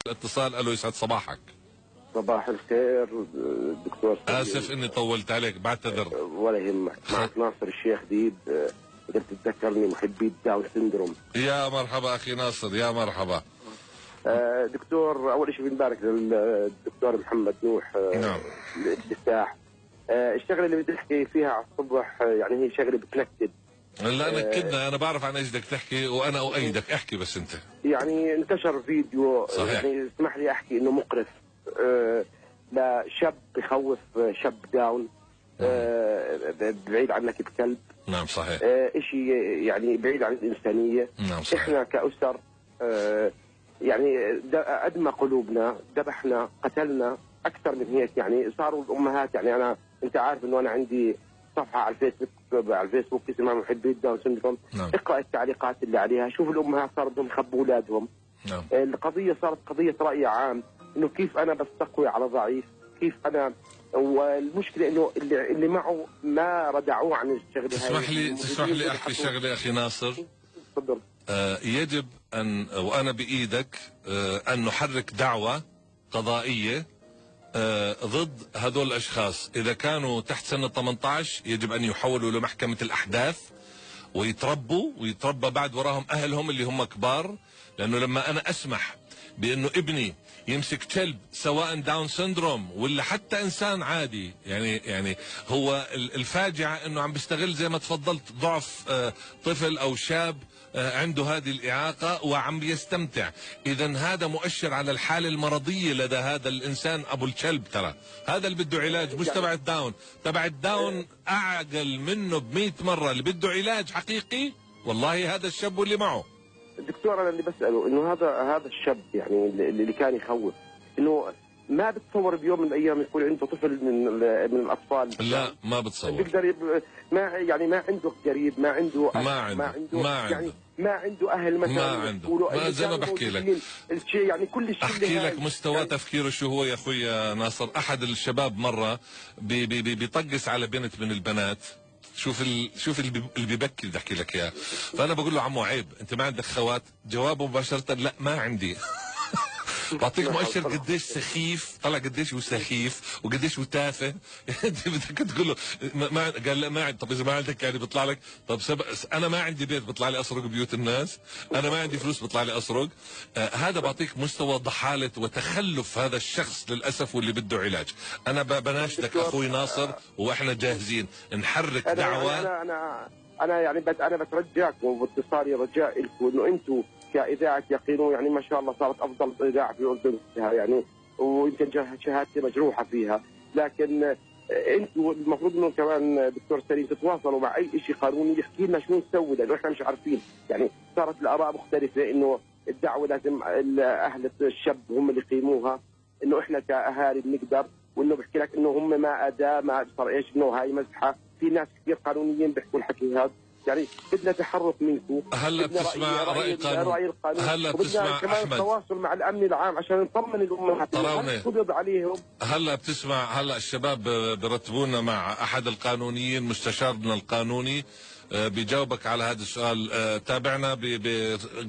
الاتصال. قال له يسعد صباحك. صباح الخير دكتور. اسف اني طولت عليك، بعتذر. ولا يهمك. معك ناصر الشيخ ديب. اذا بتتذكرني، محبي داون سندروم. يا مرحبا اخي ناصر، يا مرحبا. دكتور، اول شيء بنبارك للدكتور محمد نوح. نعم. الافتتاح. الشغله اللي بدي احكي فيها على الصبح يعني هي شغله بتنكد. لا نكدنا، انا بعرف عن ايش بدك تحكي وانا اؤيدك، احكي بس انت. يعني انتشر فيديو. صحيح. يعني اسمح لي احكي انه مقرف. لشاب بخوف شاب داون. بعيد عنك بكلب. نعم صحيح. اشي يعني بعيد عن الانسانيه. نعم صحيح. احنا كاسر يعني ادمى قلوبنا، ذبحنا، قتلنا اكثر من هيك. يعني صاروا الامهات، يعني انت عارف انه انا عندي صفحه على الفيسبوك اسمها محبي داون سندروم. نعم. اقرا التعليقات اللي عليها، شوف الامهات صاروا بدهم يخبوا اولادهم. نعم. القضيه صارت قضيه راي عام، انه كيف انا بستقوي على ضعيف، كيف انا. والمشكله انه اللي معه ما ردعوه عن الشغله هاي. تسمح لي احكي شغله اخي ناصر. تفضل. يجب ان، وانا بايدك، ان نحرك دعوه قضائيه ضد هذول الاشخاص. اذا كانوا تحت سن 18 يجب ان يحولوا لمحكمه الاحداث ويتربى بعد وراهم اهلهم اللي هم كبار. لانه لما انا اسمح بانه ابني يمسك كلب، سواء داون سندروم ولا حتى انسان عادي، يعني هو الفاجعه انه عم بيستغل زي ما تفضلت ضعف طفل او شاب عنده هذه الاعاقه وعم بيستمتع. اذا هذا مؤشر على الحاله المرضيه لدى هذا الانسان ابو الكلب. ترى هذا اللي بده علاج، مش تبع الداون. تبع الداون اعقل منه ب100 مره. اللي بده علاج حقيقي والله هذا الشاب واللي معه. دكتور، انا اللي بساله انه هذا الشاب يعني اللي كان يخوف، انه ما بتصور بيوم من الايام يكون عنده طفل من الاطفال. لا ما بتصور. بيقدر ما عنده قريب، ما عنده أهل، يعني ما عنده اهل مثلا. ما عنده. ما زي ما بحكي لك الشيء، يعني كل شيء. احكي لك مستوى يعني تفكيره شو هو يا اخوي ناصر. احد الشباب مره بيطقس على بنت من البنات. شوف اللي بيبكي بدي احكي لك اياه. فانا بقول له عمو عيب، انت ما عندك خوات؟ جوابه مباشره لا ما عندي. بعطيك مؤشر قديش سخيف، طلع قديش هو سخيف وقديش هو تافه. انت بدك تقول له ما قال لا ما عندي. طب اذا ما عندك يعني بيطلع لك طب انا ما عندي بيت بيطلع لي اسرق بيوت الناس، انا ما عندي فلوس بيطلع لي اسرق. هذا بعطيك مستوى ضحاله وتخلف هذا الشخص للاسف، واللي بده علاج. انا بناشدك اخوي ناصر، واحنا جاهزين نحرك دعوه. انا يعني انا بترجاكم باتصالي رجاء لكم انه انتم كاذاعه يقين، يعني ما شاء الله صارت افضل اذاعه في الاردن يعني، ويمكن شهادتي مجروحه فيها، لكن انتم المفروض انه كمان دكتور سليم تتواصلوا مع اي شيء قانوني يحكي لنا شو نسوي، لانه احنا مش عارفين. يعني صارت الاراء مختلفه، انه الدعوه لازم اهل الشاب هم اللي يقيموها، انه احنا كاهالي بنقدر، وانه بحكي لك انه هم ما اداه ما صار ايش، انه هاي مزحه. في ناس كثير قانونيين بيحكوا الحكي هذا. يعني بدنا تحرك منكم. هلا بتسمع رأي القانون. هلا بتسمع كمان احمد التواصل مع الامن العام عشان نطمن الامهات قبض عليهم. هلا بتسمع، هلا الشباب برتبونا مع احد القانونيين، مستشارنا القانوني بيجاوبك على هذا السؤال. تابعنا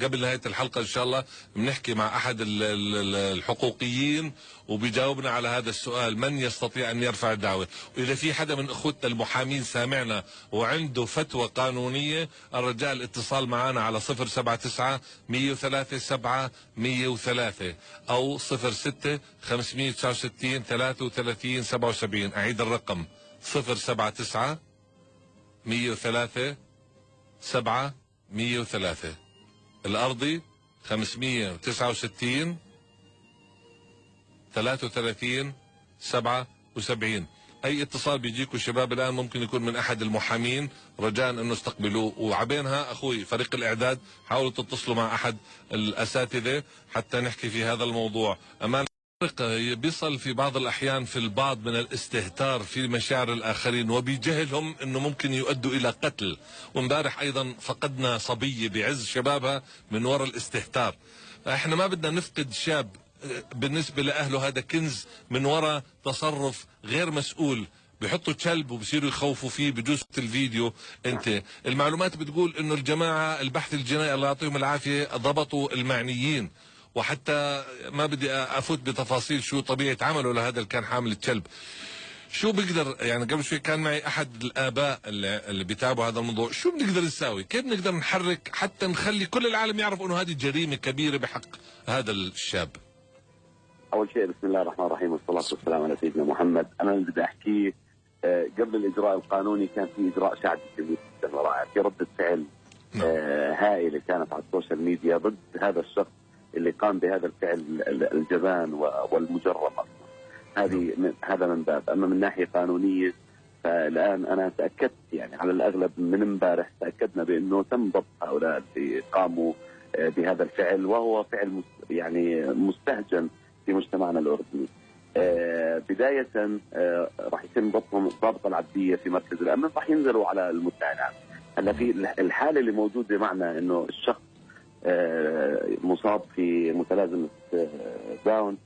قبل نهايه الحلقه ان شاء الله بنحكي مع احد الحقوقيين وبيجاوبنا على هذا السؤال، من يستطيع ان يرفع الدعوه. واذا في حدا من اخوتنا المحامين سامعنا وعنده فتوى قانونيه، الرجاء الاتصال معنا على 079 103 7 103 او 06 569 33 77. اعيد الرقم 079 103 7 103. الأرضي 569 33 77. أي اتصال بيجيكم شباب الآن ممكن يكون من أحد المحامين، رجاء أنه استقبلوه. وعبينها أخوي فريق الإعداد حاولوا تتصلوا مع أحد الأساتذة حتى نحكي في هذا الموضوع. أمان بيصل في بعض الأحيان في البعض من الاستهتار في مشاعر الآخرين وبجهلهم أنه ممكن يؤدوا إلى قتل. وامبارح أيضا فقدنا صبية بعز شبابها من وراء الاستهتار. احنا ما بدنا نفقد شاب بالنسبة لأهله، هذا كنز من وراء تصرف غير مسؤول. بيحطوا كلب وبصيروا يخوفوا فيه. بجوز الفيديو انت المعلومات بتقول انه الجماعة البحث الجنائي الله يعطيهم العافية ضبطوا المعنيين وحتى ما بدي افوت بتفاصيل شو طبيعه عمله لهذا اللي كان حامل الكلب. شو بقدر يعني قبل شوي كان معي احد الاباء اللي بيتابعوا هذا الموضوع، شو بنقدر نساوي؟ كيف بنقدر نحرك حتى نخلي كل العالم يعرف انه هذه جريمه كبيره بحق هذا الشاب؟ اول شيء بسم الله الرحمن الرحيم والصلاه والسلام على سيدنا محمد. انا اللي بدي احكيه قبل الاجراء القانوني كان في اجراء شعبي كبير جدا ورائع، في رده فعل هائله كانت على السوشيال ميديا ضد هذا الشخص اللي قام بهذا الفعل الجبان والمجرم اصلا. هذا من باب. اما من ناحيه قانونيه فالان انا تاكدت يعني على الاغلب من امبارح تاكدنا بانه تم ضبط هؤلاء اللي قاموا بهذا الفعل، وهو فعل يعني مستهجن في مجتمعنا الاردني. بدايه راح يتم ضبطهم ضابطه العبديه في مركز الامن، راح ينزلوا على المدعي العام. هلا في الحاله اللي موجوده معنا انه الشخص مصاب في متلازمه داون،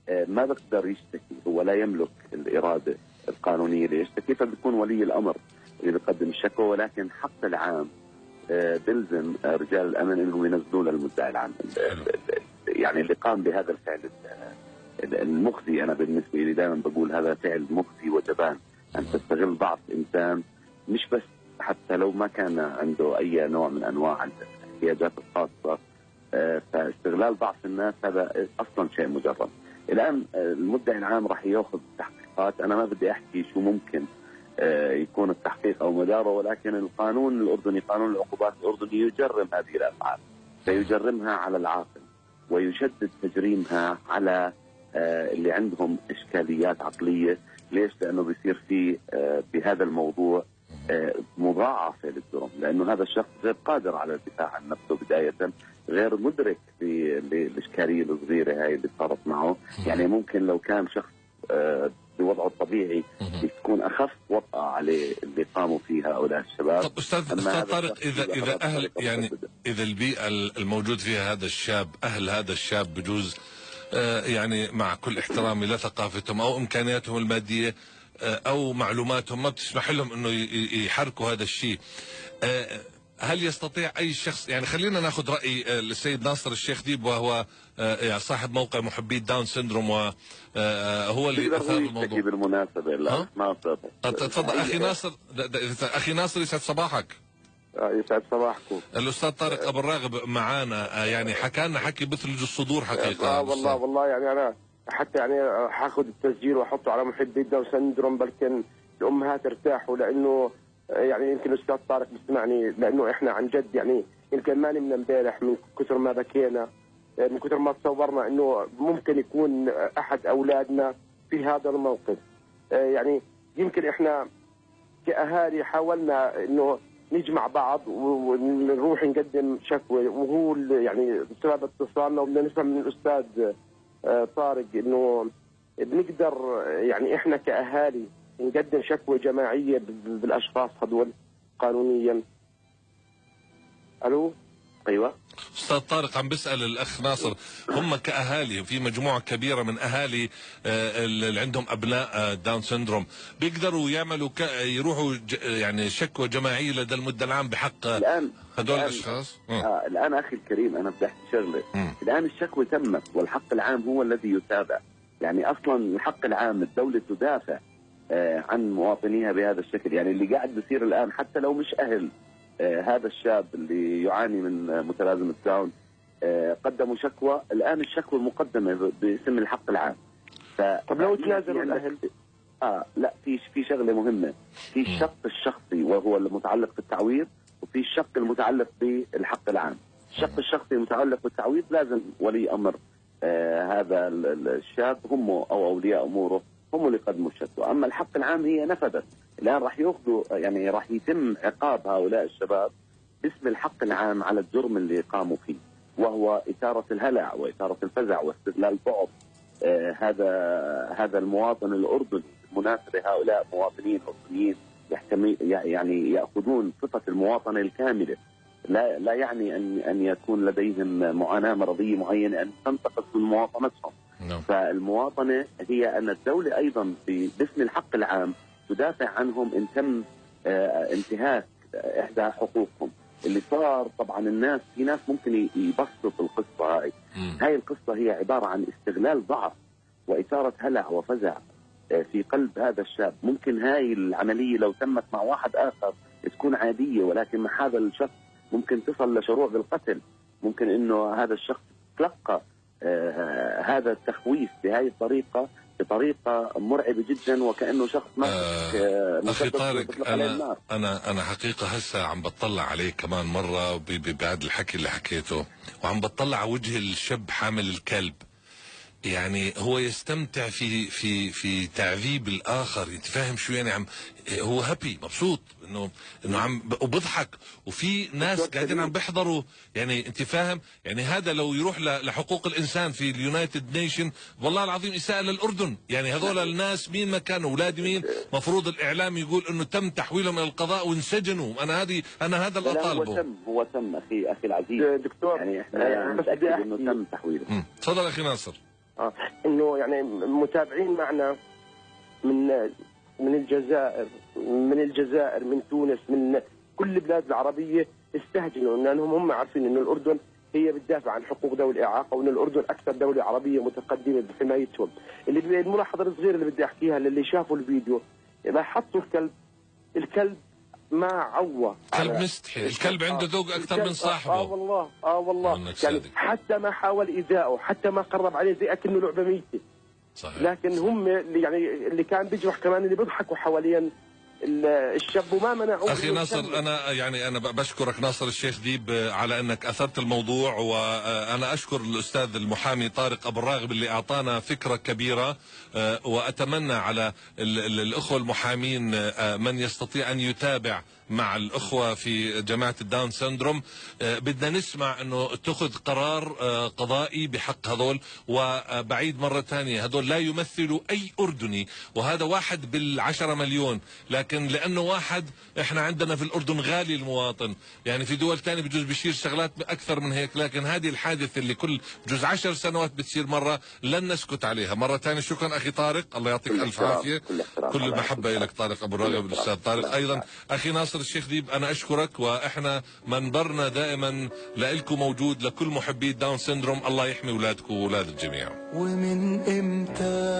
ما بقدر يشتكي، هو لا يملك الاراده القانونيه ليشتكي، فبيكون ولي الامر اللي بيقدم الشكوى، ولكن حق العام بيلزم رجال الامن انهم ينزلوا للمدعي العام يعني اللي قام بهذا الفعل المخزي. انا بالنسبه لي دائما بقول هذا فعل مخزي وجبان، ان تستغل ضعف انسان، مش بس حتى لو ما كان عنده اي نوع من انواع الاحتياجات الخاصه، فاستغلال ضعف الناس هذا اصلا شيء مجرم. الان المدعي العام راح ياخذ تحقيقات، انا ما بدي احكي شو ممكن يكون التحقيق او مداره، ولكن القانون الاردني قانون العقوبات الاردني يجرم هذه الافعال، سيجرمها على العاقل ويشدد تجريمها على اللي عندهم اشكاليات عقليه. ليش؟ لانه بيصير في بهذا الموضوع مضاعفه للجرم، لانه هذا الشخص غير قادر على الدفاع عن نفسه بدايه، غير مدرك بالاشكاليه الصغيره هاي اللي صارت معه. يعني ممكن لو كان شخص بوضعه الطبيعي تكون اخف وطأة عليه اللي قاموا فيها هؤلاء الشباب. طب استاذ طارق، اذا اهل يعني اذا البيئه الموجود فيها هذا الشاب، اهل هذا الشاب بجوز يعني مع كل احترامي لثقافتهم او امكانياتهم الماديه او معلوماتهم ما بتسمح لهم انه يحركوا هذا الشيء، هل يستطيع اي شخص يعني خلينا ناخذ راي السيد ناصر الشيخ ديب، وهو يعني صاحب موقع محبي داون سندروم، وهو اللي اثار الموضوع بالمناسبه. ناصر تفضل اخي ناصر. اخي ناصر يسعد صباحك. يسعد صباحكم. الاستاذ طارق ابو الراغب معانا، يعني حكى لنا حكي بثلج الصدور حقيقه. والله يعني انا حتى يعني حاخذ التسجيل واحطه على محبي داون سندروم، بلكن الامهات ارتاحوا، لانه يعني يمكن الاستاذ طارق بيسمعني، لانه احنا عن جد يعني يمكن ما نمنا امبارح من كثر ما بكينا، من كثر ما تصورنا انه ممكن يكون احد اولادنا في هذا الموقف. يعني يمكن احنا كاهالي حاولنا انه نجمع بعض ونروح نقدم شكوى، وهو يعني بسبب اتصالنا وبدنا نسمع من الاستاذ طارق انه بنقدر يعني احنا كاهالي نقدم شكوى جماعيه بالاشخاص هذول قانونيا. الو ايوه استاذ طارق عم بسال الاخ ناصر، هم كاهالي في مجموعه كبيره من اهالي اللي عندهم ابناء داون سندروم بيقدروا يعملوا يروحوا يعني شكوى جماعيه لدى المدعي العام بحق هذول الاشخاص؟ الان اخي الكريم انا بدي احكي شغله. الان الشكوى تمت والحق العام هو الذي يتابع. يعني اصلا الحق العام الدوله تدافع عن مواطنيها بهذا الشكل. يعني اللي قاعد بيصير الان حتى لو مش اهل هذا الشاب اللي يعاني من متلازمه داون قدموا شكوى، الان الشكوى مقدمه باسم الحق العام. طب لو تنازلوا الاهل؟ لا، في شغله مهمه، في الشق الشخصي وهو المتعلق بالتعويض، وفي الشق المتعلق بالحق العام. الشق الشخصي المتعلق بالتعويض لازم ولي امر هذا الشاب هم او اولياء اموره هم اللي يقدموا الشكوى. اما الحق العام هي نفذت، الان راح ياخذوا يعني راح يتم عقاب هؤلاء الشباب باسم الحق العام على الجرم اللي قاموا فيه، وهو اثاره الهلع واثاره الفزع واستغلال بعض هذا المواطن الاردني. بالمناسبه هؤلاء مواطنين اردنيين يعني ياخذون صفه المواطنه الكامله، لا يعني ان يكون لديهم معاناه مرضيه معينه ان تنتقص من مواطنتهم. فالمواطنه هي ان الدوله ايضا باسم الحق العام تدافع عنهم ان تم انتهاك احدى حقوقهم. اللي صار طبعا الناس، في ناس ممكن يبسط القصه هاي القصه هي عباره عن استغلال ضعف واثاره هلع وفزع في قلب هذا الشاب. ممكن هاي العمليه لو تمت مع واحد اخر تكون عاديه، ولكن مع هذا الشخص ممكن تصل لشروع بالقتل. ممكن انه هذا الشخص تلقى هذا التخويف بهاي الطريقه، بطريقه مرعبه جدا، وكانه شخص ماسك اخي طارق، انا حقيقه هسه عم بطلع عليه كمان مره بعد الحكي اللي حكيته، وعم بطلع على وجه الشاب حامل الكلب. يعني هو يستمتع في تعذيب الاخر، انت فاهم شو يعني؟ هو هابي، مبسوط انه عم وبضحك، وفي ناس قاعدين عم بيحضروا. يعني انت فاهم؟ يعني هذا لو يروح لحقوق الانسان في اليونايتد نيشن، والله العظيم اساءة للاردن. يعني هذول الناس مين ما كانوا، اولاد مين، مفروض الاعلام يقول انه تم تحويلهم الى القضاء وانسجنوا. انا هذا اللي اطالبه. هو تم اخي العزيز دكتور، يعني احنا متاكد انه تم تحويله. تفضل اخي ناصر. انه يعني متابعين معنا من الجزائر، من تونس، من كل البلاد العربيه استهجنوا، لانهم هم عارفين انه الاردن هي بتدافع عن حقوق ذوي الاعاقه، وان الاردن اكثر دوله عربيه متقدمه بحمايتهم. الملاحظه الصغيره اللي بدي احكيها للي شافوا الفيديو، لاحظتوا الكلب ما عوى، كلب مستحي، الكلب عنده ذوق اكثر من صاحبه. والله يعني حتى ما حاول ايذائه، حتى ما قرب عليه زي اكنه لعبه ميته. صحيح. لكن هم اللي كان بيجرح كمان اللي بيضحكوا حوالين الشاب وما منعوه. اخي ناصر، انا بشكرك ناصر الشيخ ديب على انك اثرت الموضوع، وانا اشكر الاستاذ المحامي طارق ابو الراغب اللي اعطانا فكره كبيره، واتمنى على الاخوه المحامين من يستطيع ان يتابع مع الاخوه في جماعه الداون سندروم. بدنا نسمع انه اتخذ قرار قضائي بحق هذول. وبعيد مره ثانيه، هذول لا يمثلوا اي اردني، وهذا واحد بال10 مليون، لكن لانه واحد، احنا عندنا في الاردن غالي المواطن. يعني في دول ثانيه بجوز بيشير شغلات اكثر من هيك، لكن هذه الحادثه اللي كل جوز 10 سنوات بتصير مره، لن نسكت عليها. مره ثانيه شكرا اخي طارق، الله يعطيك الف عافيه. كل المحبه لك طارق ابو الراغب، الاستاذ طارق ايضا. اخي ناصر الشيخ ديب، انا اشكرك، واحنا منبرنا دائما لكم موجود لكل محبي داون سندروم. الله يحمي اولادكم واولاد الجميع. ومن امتى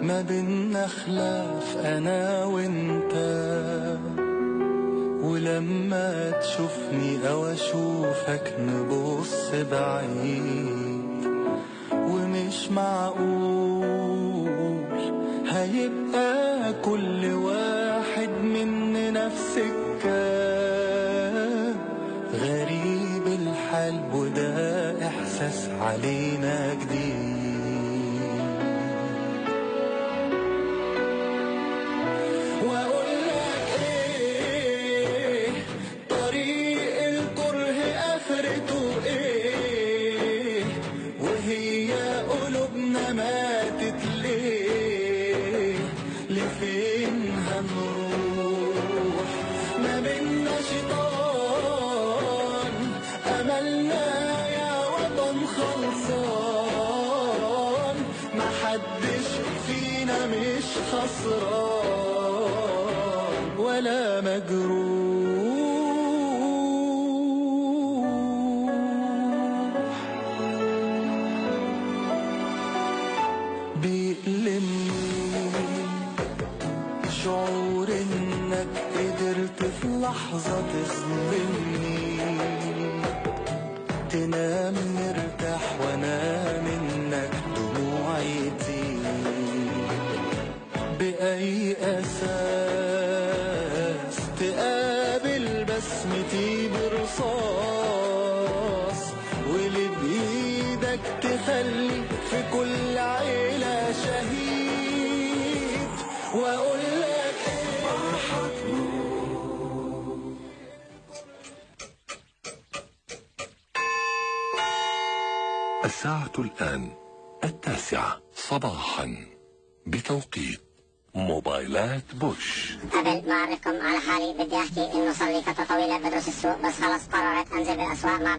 ما بينا خلاف انا وانت، ولما تشوفني او اشوفك نبص بعيد، ومش معقول هيبقى كل واحد مننا في سكة. غريب الحال وده احساس علينا جديد. خسران ولا مجروح، بيألمني شعور انك قدرت في لحظة تظلمني، تنام مرتاح وانا منك دموعي بأي أساس تقابل بسمتي برصاص، واللي بإيدك تخلي في كل عيلة شهيد، وأقول لك فرحك الساعة الآن 9 صباحا بتوقيت موبايلات بوش. قبل ما أعرفكم على حالي بدي أحكي إنه صار لي فترة طويلة بدرس السوق، بس خلص قررت أنزل بالأسواق مع